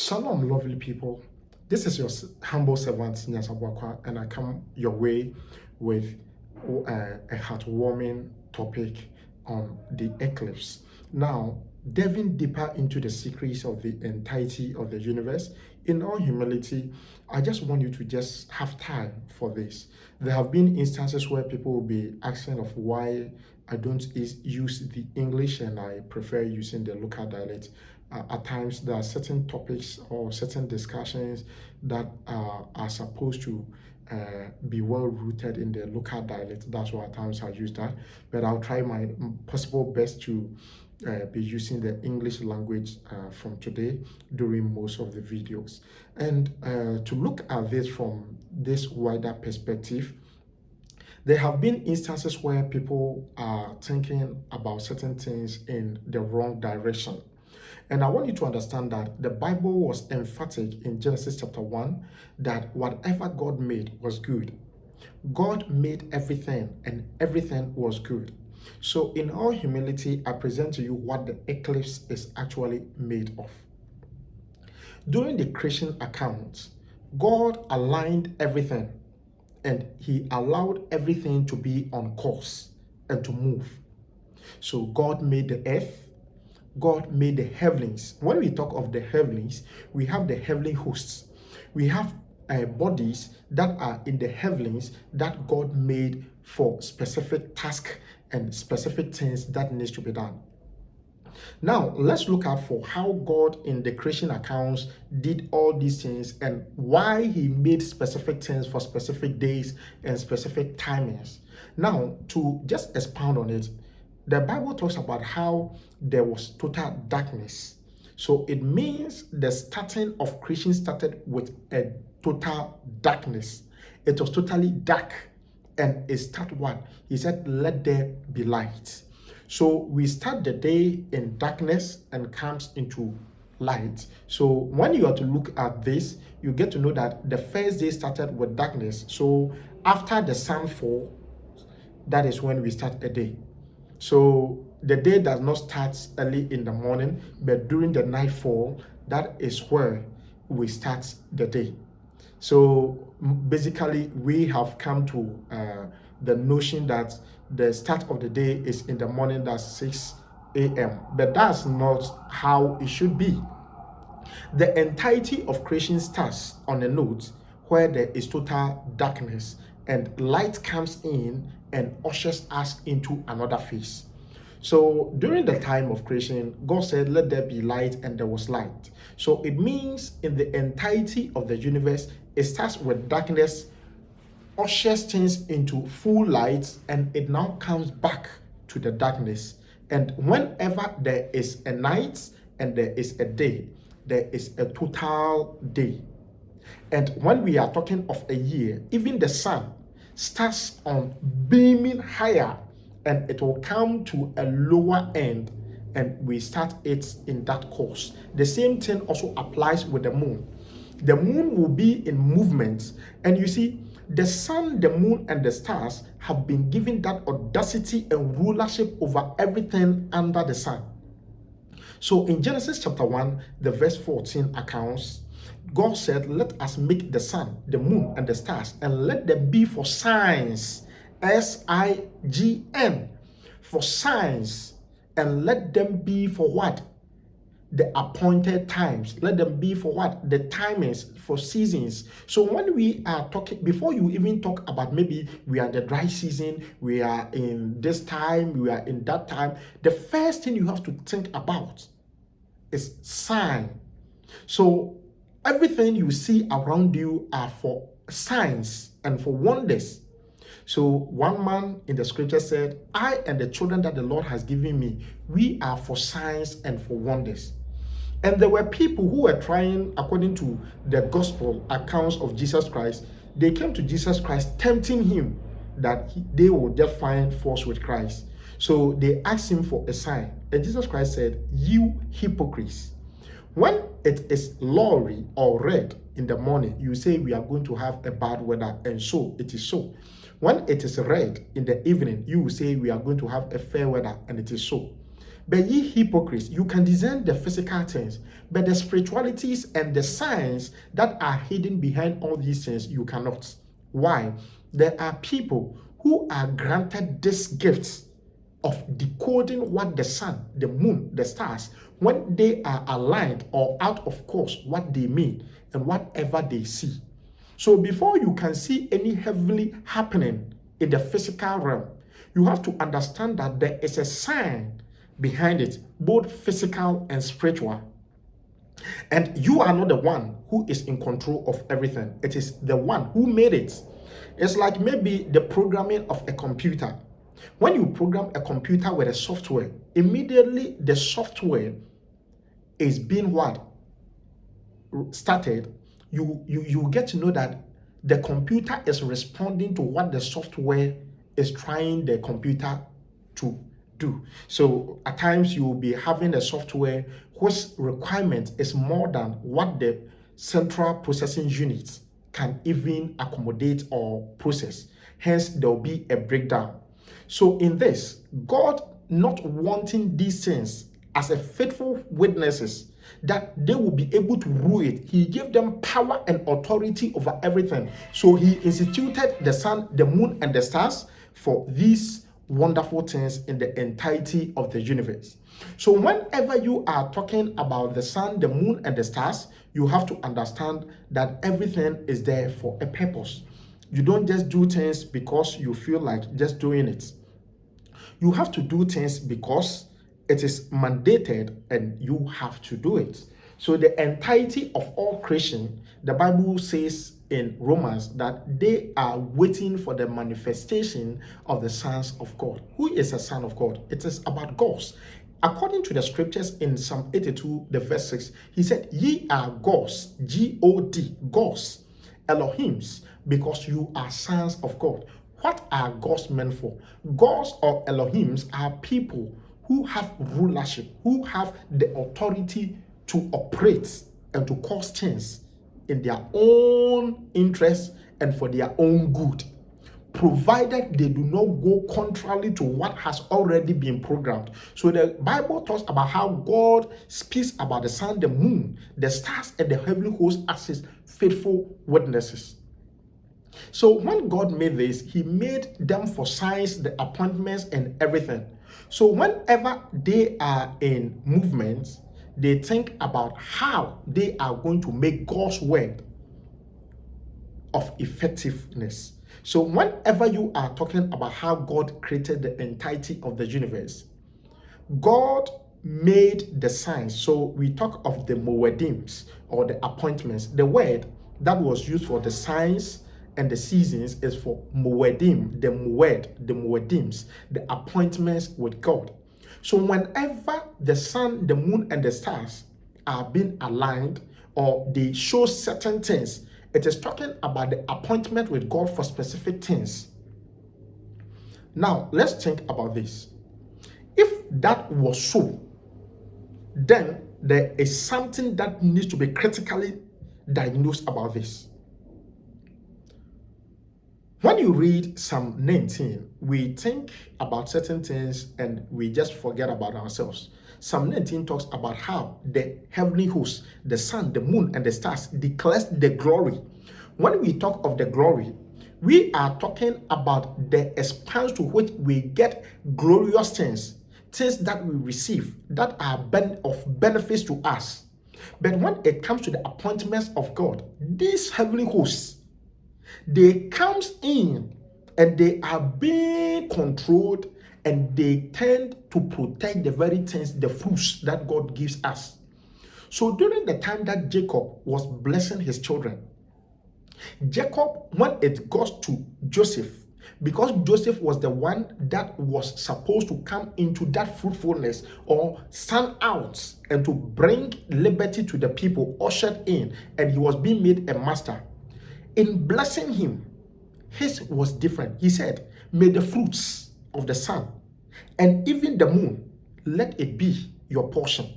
Shalom, lovely people. This is your humble servant, Nyasabwakwa, and I come your way with a heartwarming topic on the eclipse. Now, delving deeper into the secrets of the entirety of the universe, in all humility, I just want you to just have time for this. There have been instances where people will be asking of why I don't use the English and I prefer using the local dialect. At times, there are certain topics or certain discussions that are supposed to be well rooted in the local dialect. That's why at times I use that. But I'll try my possible best to be using the English language from today during most of the videos. And to look at this from this wider perspective, there have been instances where people are thinking about certain things in the wrong direction. And I want you to understand that the Bible was emphatic in Genesis chapter 1 that whatever God made was good. God made everything and everything was good. So in all humility, I present to you what the eclipse is actually made of. During the creation account, God aligned everything and he allowed everything to be on course and to move. So God made the earth, God made the heavens. When we talk of the heavens, we have the heavenly hosts. We have bodies that are in the heavens that God made for specific tasks and specific things that needs to be done. Now, let's look at for how God in the creation accounts did all these things and why he made specific things for specific days and specific timings. Now, to just expound on it, the Bible talks about how there was total darkness. So it means the starting of creation started with a total darkness. It was totally dark. And it started what? He said, let there be light. So we start the day in darkness and comes into light. So when you are to look at this, you get to know that the first day started with darkness. So after the sun fall, that is when we start a day. So the day does not start early in the morning, but during the nightfall, that is where we start the day. So basically, we have come to the notion that the start of the day is in the morning, that's 6 a.m. But that's not how it should be. The entirety of creation starts on a note where there is total darkness and light comes in and ushers us into another phase. So during the time of creation, God said, let there be light, and there was light. So it means in the entirety of the universe, it starts with darkness, ushers things into full light, and it now comes back to the darkness. And whenever there is a night and there is a day, there is a total day. And when we are talking of a year, even the sun starts on beaming higher and it will come to a lower end and we start it in that course. The same thing also applies with the moon. The moon will be in movement, and you see, the sun, the moon, and the stars have been given that audacity and rulership over everything under the sun. So in Genesis chapter 1, the verse 14 accounts, God said, let us make the sun, the moon, and the stars, and let them be for signs, S-I-G-N, for signs, and let them be for what? The appointed times. Let them be for what? The timings, for seasons. So when we are talking, before you even talk about maybe we are in the dry season, we are in this time, we are in that time, the first thing you have to think about is sign. So everything you see around you are for signs and for wonders. So one man in the scripture said, I and the children that the Lord has given me, we are for signs and for wonders. And there were people who were trying, according to the gospel accounts of Jesus Christ, they came to Jesus Christ tempting him that they would just find fault with Christ. So they asked him for a sign. And Jesus Christ said, you hypocrites, when it is lorry or red in the morning, you say we are going to have a bad weather, and so it is so. When it is red in the evening, you will say we are going to have a fair weather, and it is so. But ye hypocrites, you can discern the physical things, but the spiritualities and the signs that are hidden behind all these things, you cannot. Why? There are people who are granted these gifts of decoding what the sun, the moon, the stars, when they are aligned or out of course, what they mean and whatever they see. So before you can see any heavenly happening in the physical realm, you have to understand that there is a sign behind it, both physical and spiritual. And you are not the one who is in control of everything. It is the one who made it. It's like maybe the programming of a computer. When you program a computer with a software, immediately the software is being what? Started, you get to know that the computer is responding to what the software is trying the computer to do. So at times you will be having a software whose requirement is more than what the central processing unit can even accommodate or process. Hence, there will be a breakdown. So in this, God not wanting these things as a faithful witnesses, that they will be able to rule it. He gave them power and authority over everything. So he instituted the sun, the moon, and the stars for these wonderful things in the entirety of the universe. So whenever you are talking about the sun, the moon, and the stars, you have to understand that everything is there for a purpose. You don't just do things because you feel like just doing it. You have to do things because it is mandated and you have to do it. So the entirety of all creation, the Bible says in Romans that they are waiting for the manifestation of the sons of God. Who is a son of God? It is about gods. According to the scriptures in Psalm 82, the verse 6, he said, ye are gods, G-O-D, gods, Elohims, because you are sons of God. What are gods meant for? Gods or Elohims are people who have rulership, who have the authority to operate and to cause things in their own interest and for their own good, provided they do not go contrary to what has already been programmed. So the Bible talks about how God speaks about the sun, the moon, the stars, and the heavenly host as his faithful witnesses. So when God made this, he made them for signs, the appointments, and everything. So whenever they are in movement, they think about how they are going to make God's word of effectiveness. So whenever you are talking about how God created the entirety of the universe, God made the signs. So we talk of the moedims or the appointments. The word that was used for the signs and the seasons is for moedim, the moedims, the appointments with God. So whenever the sun, the moon, and the stars are being aligned or they show certain things, it is talking about the appointment with God for specific things. Now, let's think about this. If that was so, then there is something that needs to be critically diagnosed about this. When you read Psalm 19, we think about certain things and we just forget about ourselves. Psalm 19 talks about how the heavenly hosts, the sun, the moon, and the stars declares the glory. When we talk of the glory, we are talking about the expanse to which we get glorious things that we receive that are of benefits to us. But when it comes to the appointments of God, these heavenly hosts, they comes in and they are being controlled and they tend to protect the very things, the fruits that God gives us. So during the time that Jacob was blessing his children, Jacob, when it goes to Joseph, because Joseph was the one that was supposed to come into that fruitfulness or stand out and to bring liberty to the people ushered in, and he was being made a master. In blessing him, his was different. He said, may the fruits of the sun and even the moon, let it be your portion.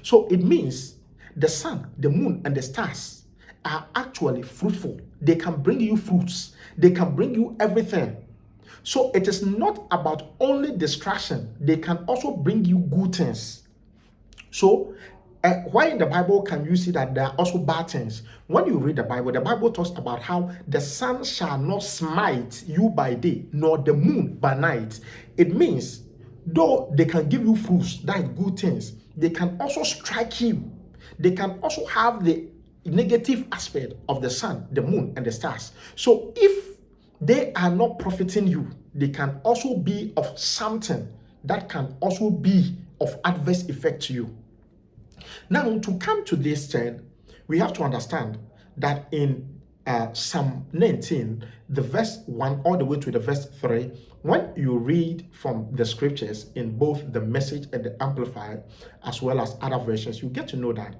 So it means the sun, the moon, and the stars are actually fruitful. They can bring you fruits. They can bring you everything. So it is not about only distraction. They can also bring you good things. So, why in the Bible can you see that there are also bad things? When you read the Bible talks about how the sun shall not smite you by day, nor the moon by night. It means, though they can give you fruits, that is good things, they can also strike you. They can also have the negative aspect of the sun, the moon, and the stars. So, if they are not profiting you, they can also be of something that can also be of adverse effect to you. Now, to come to this turn, we have to understand that in Psalm 19, the verse 1 all the way to the verse 3, when you read from the scriptures in both the Message and the Amplified, as well as other versions, you get to know that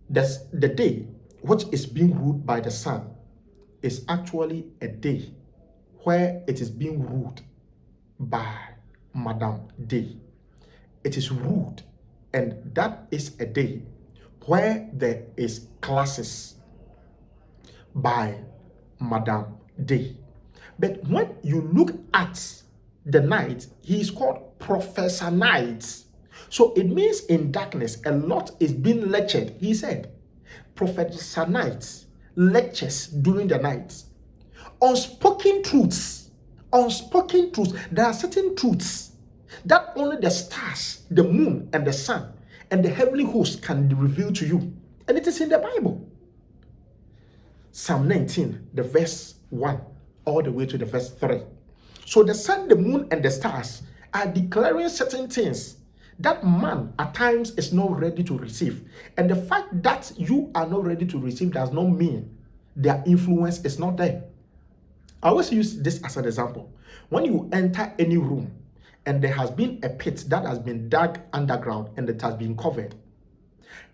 the day which is being ruled by the sun is actually a day where it is being ruled by Madame Day. It is ruled, and that is a day where there is classes by Madame Day. But when you look at the night, he is called Professor Night. So it means in darkness, a lot is being lectured. He said, Professor Night lectures during the night. Unspoken truths. There are certain truths that only the stars, the moon, and the sun, and the heavenly host can reveal to you. And it is in the Bible. Psalm 19, the verse 1, all the way to the verse 3. So the sun, the moon, and the stars are declaring certain things that man at times is not ready to receive. And the fact that you are not ready to receive does not mean their influence is not there. I always use this as an example. When you enter any room and there has been a pit that has been dug underground and it has been covered,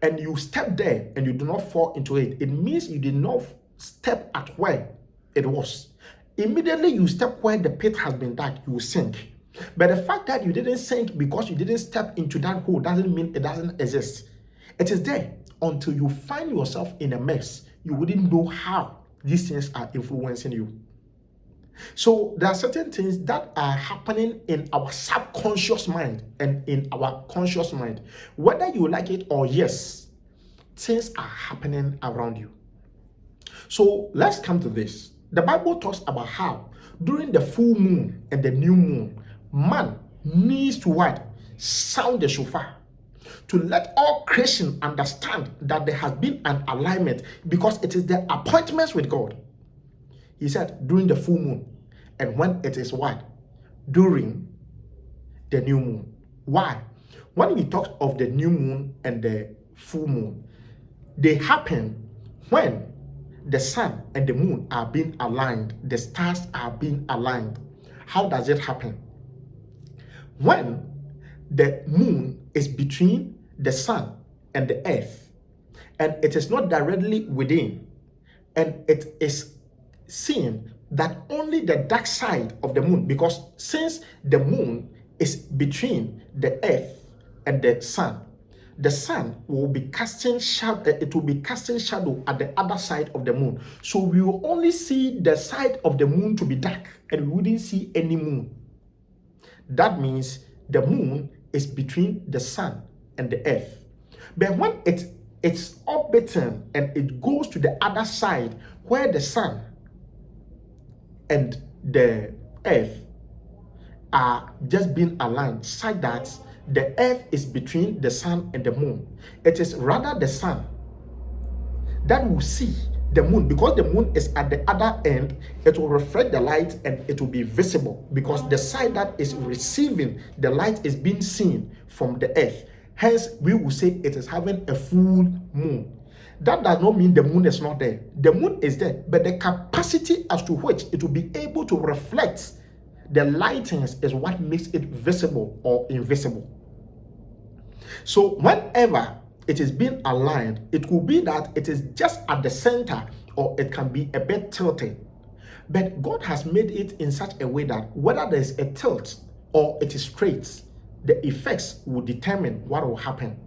and you step there and you do not fall into it, it means you did not step at where it was. Immediately you step where the pit has been dug, you will sink. But the fact that you didn't sink because you didn't step into that hole doesn't mean it doesn't exist. It is there until you find yourself in a mess. You wouldn't know how these things are influencing you. So there are certain things that are happening in our subconscious mind and in our conscious mind. Whether you like it or yes, things are happening around you. So let's come to this. The Bible talks about how during the full moon and the new moon, man needs to what? Sound the shofar to let all creation understand that there has been an alignment, because it is the appointments with God. He said during the full moon, and when it is what? During the new moon. Why? When we talk of the new moon and the full moon, they happen when the sun and the moon are being aligned, the stars are being aligned. How does it happen? When the moon is between the sun and the earth, and it is not directly within, and it is seen that only the dark side of the moon, because since the moon is between the earth and the sun will be casting shadow. It will be casting shadow at the other side of the moon. So we will only see the side of the moon to be dark, and we wouldn't see any moon. That means the moon is between the sun and the earth. But when it's orbiting and it goes to the other side where the sun and the earth are just being aligned, such that the earth is between the sun and the moon. It is rather the sun that will see the moon, because the moon is at the other end. It will reflect the light and it will be visible, because the side that is receiving the light is being seen from the earth. Hence, we will say it is having a full moon. That does not mean the moon is not there. The moon is there, but the capacity as to which it will be able to reflect the lightings is what makes it visible or invisible. So whenever it is being aligned, it could be that it is just at the center, or it can be a bit tilted. But God has made it in such a way that whether there is a tilt or it is straight, the effects will determine what will happen.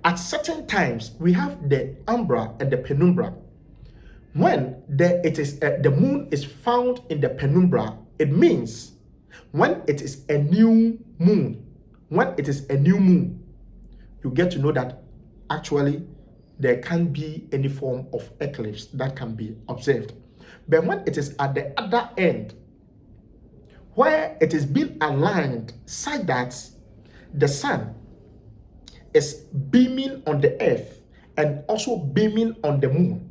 At certain times, we have the umbra and the penumbra. When the moon is found in the penumbra, it means when it is a new moon, you get to know that actually there can't be any form of eclipse that can be observed. But when it is at the other end, where it is being aligned such that the sun is beaming on the earth and also beaming on the moon.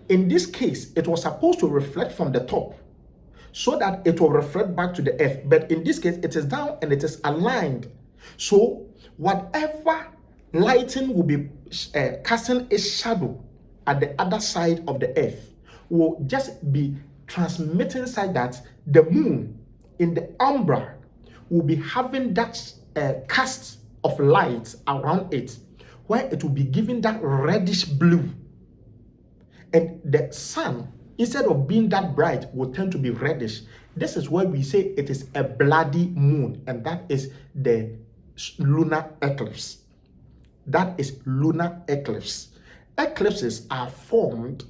In this case, it was supposed to reflect from the top so that it will reflect back to the earth. But in this case, it is down and it is aligned. So whatever lighting will be casting a shadow at the other side of the earth will just be transmitting such that the moon in the umbra will be having that cast of light around it, where it will be giving that reddish blue. And the sun, instead of being that bright, will tend to be reddish. This is why we say it is a bloody moon, and that is the lunar eclipse. That is lunar eclipse. Eclipses are formed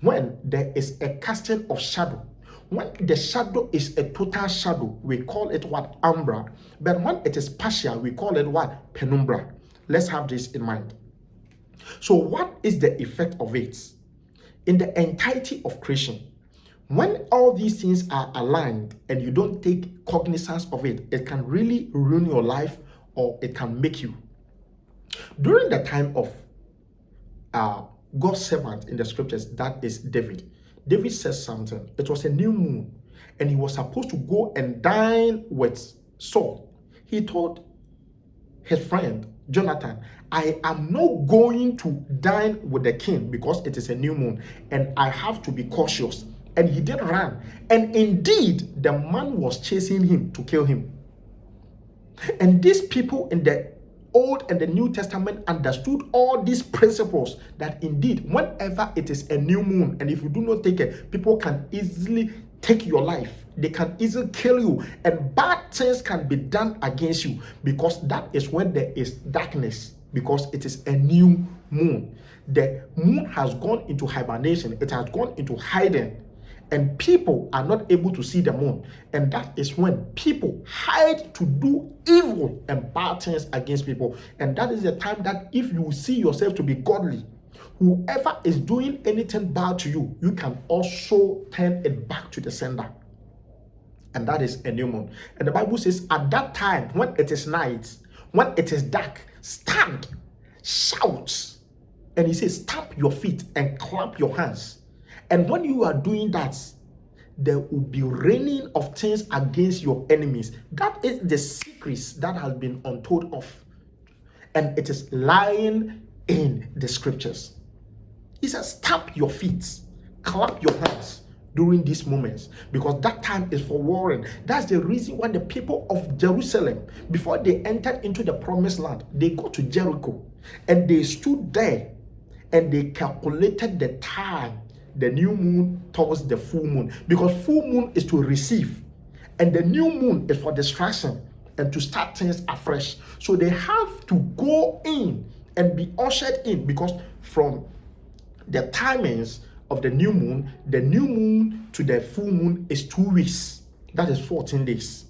when there is a casting of shadow. When the shadow is a total shadow, we call it what? Umbra. But when it is partial, we call it what? Penumbra. Let's have this in mind. So what is the effect of it? In the entirety of creation, when all these things are aligned and you don't take cognizance of it, it can really ruin your life or it can make you. During the time of God's servant in the scriptures, that is David. David says something. It was a new moon, and he was supposed to go and dine with Saul. He told his friend Jonathan, I am not going to dine with the king because it is a new moon, and I have to be cautious. And he did run. And indeed, the man was chasing him to kill him. And these people in the Old and the New Testament understood all these principles, that indeed, whenever it is a new moon, and if you do not take it, people can easily take your life. They can easily kill you, and bad things can be done against you, because that is when there is darkness, because it is a new moon. The moon has gone into hibernation. It has gone into hiding. And people are not able to see the moon. And that is when people hide to do evil and bad things against people. And that is the time that if you see yourself to be godly, whoever is doing anything bad to you, you can also turn it back to the sender. And that is a new moon. And the Bible says, at that time, when it is night, when it is dark, stand, shout. And he says, stamp your feet and clap your hands. And when you are doing that, there will be raining of things against your enemies. That is the secrets that has been untold of. And it is lying in the scriptures. He says, stamp your feet, clap your hands during these moments, because that time is for warring. That's the reason why the people of Jerusalem, before they entered into the promised land, they go to Jericho and they stood there and they calculated the time, the new moon towards the full moon, because full moon is to receive and the new moon is for distraction and to start things afresh. So they have to go in and be ushered in, because from the timings of the new moon to the full moon is 2 weeks. That is 14 days.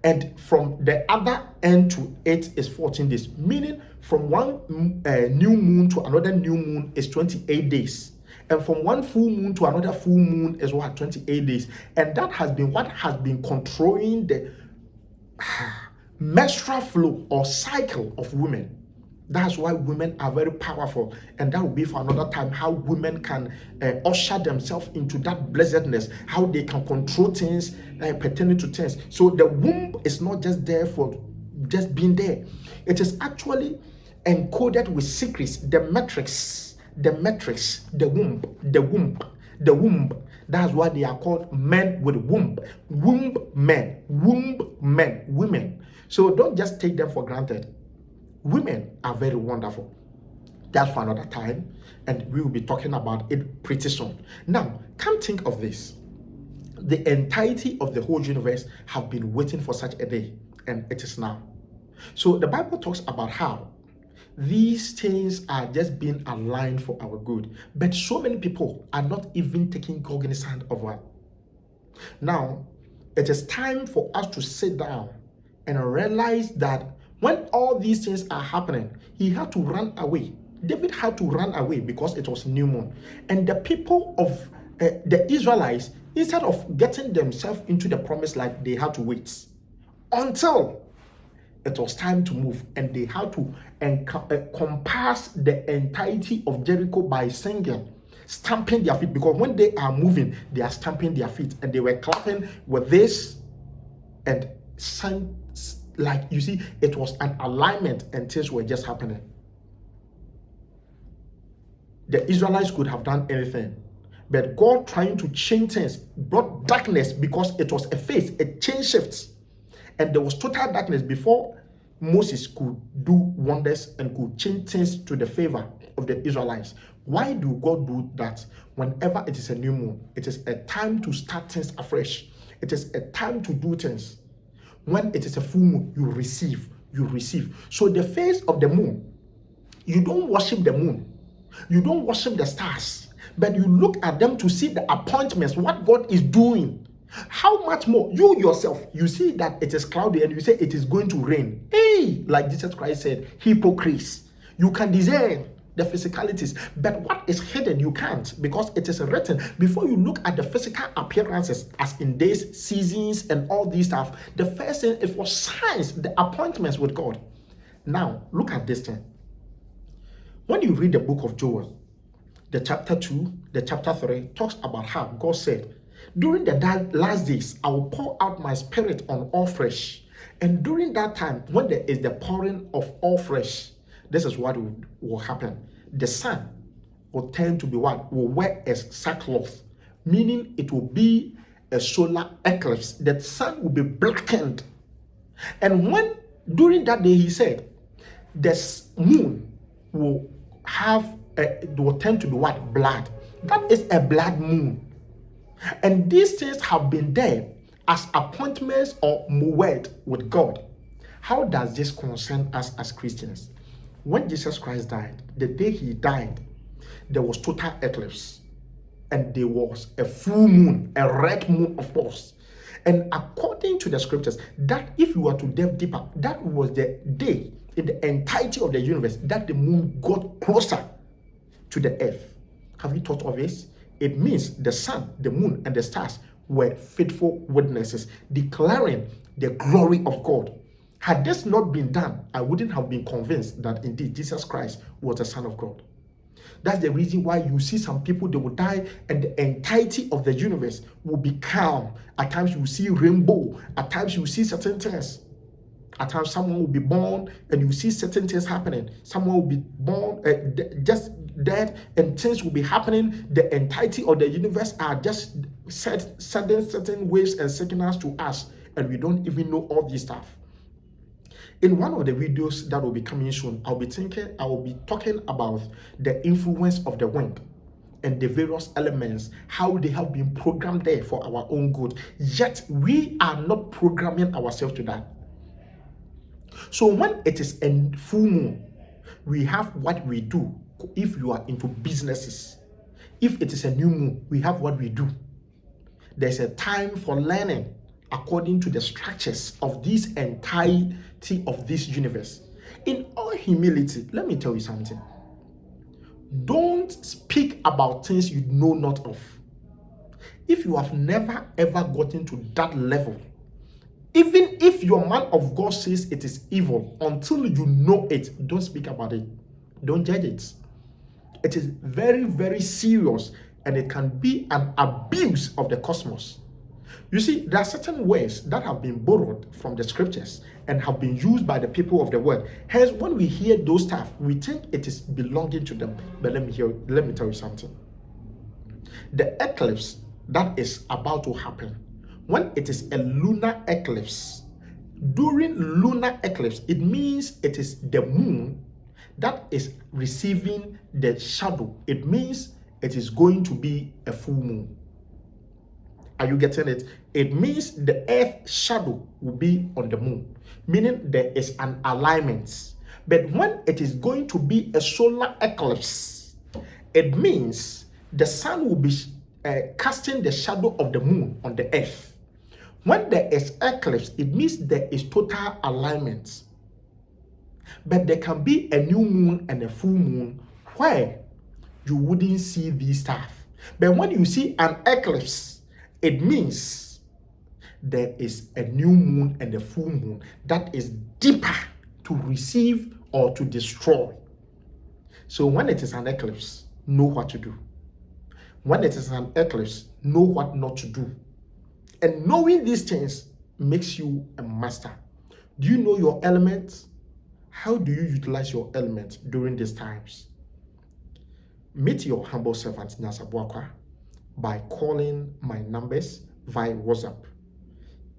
And from the other end to it is 14 days, meaning from one new moon to another new moon is 28 days. And from one full moon to another full moon is what? 28 days. And that has been what has been controlling the menstrual flow or cycle of women. That's why women are very powerful. And that will be for another time, how women can usher themselves into that blessedness, how they can control things pertaining to things. So the womb is not just there for just being there. It is actually encoded with secrets, the metrics, the womb. That's why they are called men with womb. Womb men, women. So don't just take them for granted. Women are very wonderful. That's for another time, and we will be talking about it pretty soon. Now, come think of this. The entirety of the whole universe have been waiting for such a day, and it is now. So the Bible talks about how These things are just being aligned for our good. But so many people are not even taking cognizance of that. Now, it is time for us to sit down and realize that when all these things are happening, he had to run away. David had to run away because it was new moon. And the people of the Israelites, instead of getting themselves into the promised land, they had to wait until it was time to move, and they had to compass the entirety of Jericho by singing, stamping their feet, because when they are moving, they are stamping their feet, and they were clapping with this and sang, like, you see, it was an alignment and things were just happening. The Israelites could have done anything, but God, trying to change things, brought darkness, because it was a phase, a change shift. And there was total darkness before Moses could do wonders and could change things to the favor of the Israelites. Why do God do that? Whenever it is a new moon, it is a time to start things afresh. It is a time to do things. When it is a full moon, you receive. So the phase of the moon, you don't worship the moon. You don't worship the stars. But you look at them to see the appointments, what God is doing. How much more you yourself, you see that it is cloudy and you say it is going to rain. Hey, like Jesus Christ said, hypocrites. You can discern the physicalities, but what is hidden you can't, because it is written. Before you look at the physical appearances, as in days, seasons, and all these stuff, the first thing is for signs, the appointments with God. Now look at this thing. When you read the book of Joel, the chapter 2, the chapter 3 talks about how God said, during the last days, I will pour out my spirit on all flesh. And during that time, when there is the pouring of all flesh, this is what will happen. The sun will tend to be what? Will wear a sackcloth, meaning it will be a solar eclipse. The sun will be blackened. And when, during that day, he said, the moon will tend to be what? Blood. That is a blood moon. And these things have been there as appointments or muwed with God. How does this concern us as Christians? When Jesus Christ died, the day he died, there was total eclipse. And there was a full moon, a red moon, of course. And according to the scriptures, that if you were to delve deeper, that was the day in the entirety of the universe that the moon got closer to the earth. Have you thought of this? It means the sun, the moon, and the stars were faithful witnesses, declaring the glory of God. Had this not been done, I wouldn't have been convinced that indeed Jesus Christ was the Son of God. That's the reason why you see some people, they will die and the entirety of the universe will be calm. At times you see rainbow. At times you see certain things. At times someone will be born and you see certain things happening. Someone will be born just dead and things will be happening. The entirety of the universe are just sending certain waves and signals to us, and we don't even know all this stuff. In one of the videos that will be coming soon, I will be talking about the influence of the wind and the various elements, how they have been programmed there for our own good. Yet we are not programming ourselves to that. So when it is a full moon, we have what we do. If you are into businesses, if it is a new moon, we have what we do. There's a time for learning according to the structures of this entirety of this universe. In all humility, let me tell you something. Don't speak about things you know not of. If you have never ever gotten to that level, even if your man of God says it is evil, until you know it, don't speak about it. Don't judge it. It is very, very serious, and it can be an abuse of the cosmos. You see, there are certain words that have been borrowed from the scriptures and have been used by the people of the world. Hence, when we hear those stuff, we think it is belonging to them. But let me tell you something. The eclipse that is about to happen, when it is a lunar eclipse, during lunar eclipse, it means it is the moon that is receiving the shadow. It means it is going to be a full moon. Are you getting it? It means the earth shadow will be on the moon, meaning there is an alignment. But when it is going to be a solar eclipse, it means the sun will be casting the shadow of the moon on the earth. When there is eclipse, it means there is total alignment. But there can be a new moon and a full moon where you wouldn't see these stuff. But when you see an eclipse, it means there is a new moon and a full moon that is deeper to receive or to destroy. So when it is an eclipse, know what to do. When it is an eclipse, know what not to do. And knowing these things makes you a master. Do you know your elements? How do you utilize your elements during these times? Meet your humble servant Nyasabuakwa by calling my numbers via WhatsApp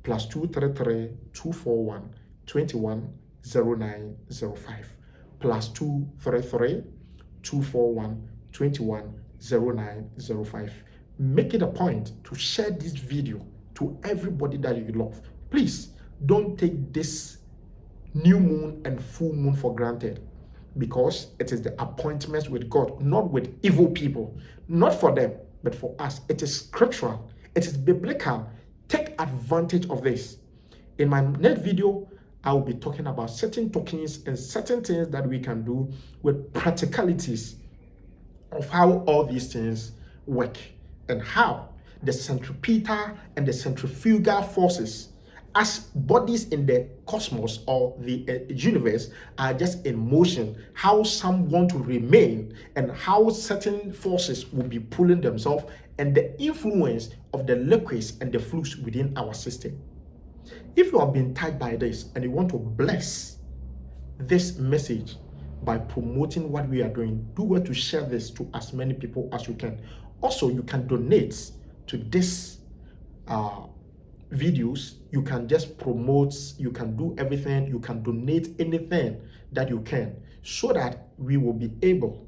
+233 241 210905 +233 241 210905. Make it a point to share this video to everybody that you love. Please don't take this new moon and full moon for granted, because it is the appointments with God, not with evil people. Not for them, but for us. It is scriptural. It is biblical. Take advantage of this. In my next video, I will be talking about certain tokens and certain things that we can do with practicalities of how all these things work and how the centripetal and the centrifugal forces as bodies in the cosmos or the universe are just in motion, how some want to remain and how certain forces will be pulling themselves, and the influence of the liquids and the fluids within our system. If you have been touched by this and you want to bless this message by promoting what we are doing, do well to share this to as many people as you can. Also, you can donate to this videos. You can just promote, you can do everything, you can donate anything that you can, so that we will be able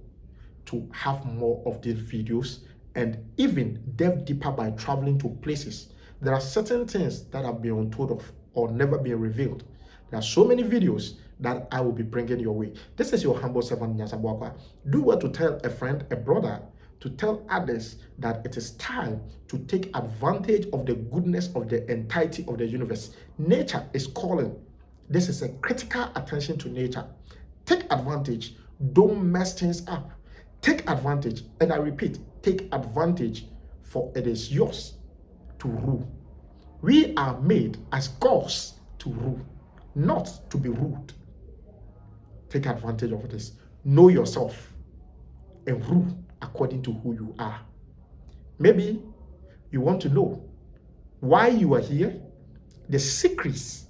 to have more of these videos and even delve deeper by traveling to places. There are certain things that have been untold of or never been revealed. There are so many videos that I will be bringing your way. This is your humble servant Nyasabuakwa. Do well to tell a friend, a brother, to tell others that it is time to take advantage of the goodness of the entirety of the universe. Nature is calling. This is a critical attention to nature. Take advantage. Don't mess things up. Take advantage. And I repeat, take advantage, for it is yours to rule. We are made as gods to rule, not to be ruled. Take advantage of this. Know yourself and rule according to who you are. Maybe you want to know why you are here, the secrets,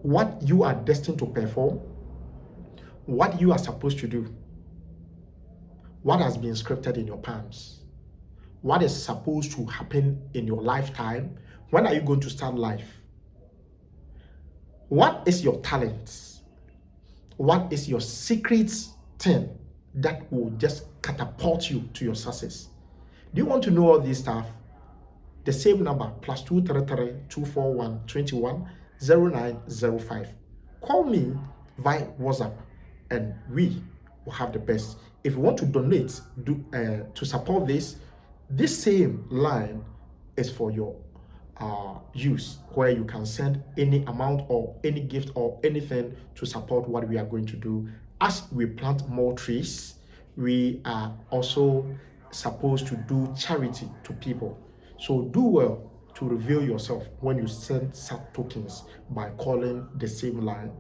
what you are destined to perform, what you are supposed to do, what has been scripted in your palms, what is supposed to happen in your lifetime, when are you going to start life, what is your talent, what is your secret thing that will just catapult you to your success. Do you want to know all this stuff? The same number, +233 241 210905. Call me via WhatsApp and we will have the best. If you want to donate to support this same line is for your use, where you can send any amount or any gift or anything to support what we are going to do. As we plant more trees, we are also supposed to do charity to people. So do well to reveal yourself when you send such tokens by calling the same line.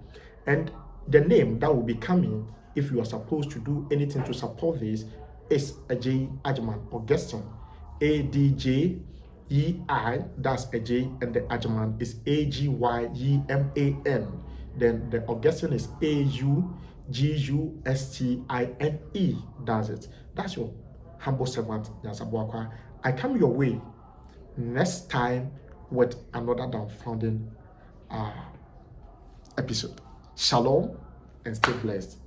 And the name that will be coming, if you are supposed to do anything to support this, is Ajay Ajman Augustine. ADJEI, that's Ajay, and the Ajman is AGYEMAN. Then the Augustine is AUGUSTINE. That's it. That's your humble servant Nyasabuakwa. I come your way next time with another dumbfounding episode. Shalom and stay blessed.